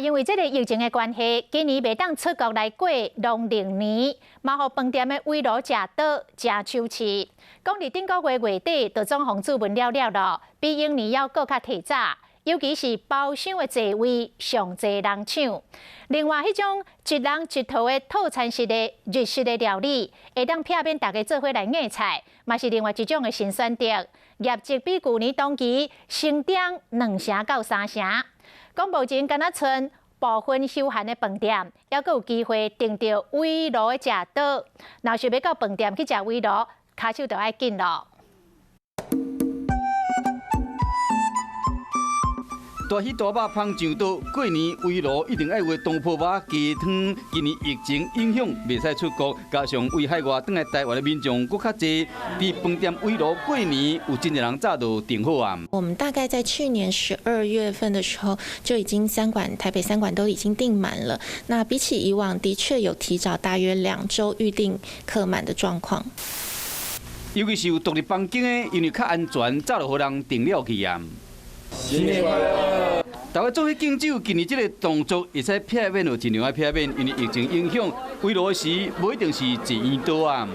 因为这个疫情的关系，今年袂当出国来过农历年，嘛，互饭店的围炉食倒、真手气。讲伫顶个月月底，就总防注文了咯，比永年要搁较提早。尤其是包厢的座位上侪人抢。另外，迄种一人一套的套餐式的日式的料理，会当避免大家做伙来硬菜，嘛是另外一种的新选择。业绩比去年同期成长2成到3成。讲目前敢若剩部分休闲的饭店，还阁有机会订到围炉的食倒。若是要到饭店去食围炉，骹手就要紧咯。大鱼大肉芳上桌，过年围炉一定爱为东坡肉鸡汤。今年疫情影响，袂使出国，加上为海外返来台湾的民众搁较侪，伫饭店围炉过年，有真侪人早就订好啊。我们大概在去年12月份的时候，就已经台北3馆都已经订满了。那比起以往，的确有提早大约2周预定客满的状况。尤其是有独立房间的，因为较安全，早就互人订了去啊。新年快乐！大家做伙敬酒，今年这个动作会使避免就尽量爱避免，因为疫情影响，围炉时不一定是一元多啊。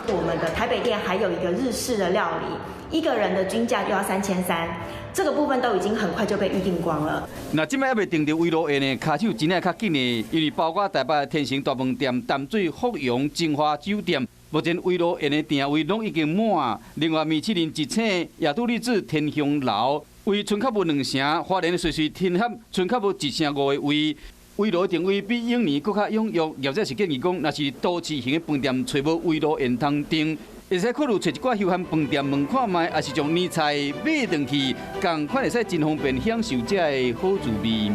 我们的台北店还有一个日式的料理，一个人的均价就要3300，这个部分都已经很快就被预订光了。那即摆还未订到围炉宴呢，卡手真系较紧的，因为包括台北天成大饭店、淡水福阳金华酒店。目前围炉宴的订位拢已经满，另外米其林一请亚都丽致天香楼为剩较无2成，花莲的水水天合剩较无1成5的位。围炉定位比永年搁较踊跃，业者是建议讲，若是都市型的饭店找无围炉宴通订，会使考虑找一寡休闲饭店问看卖，也是将年菜买回去，同款会使真方便享受这个好滋味。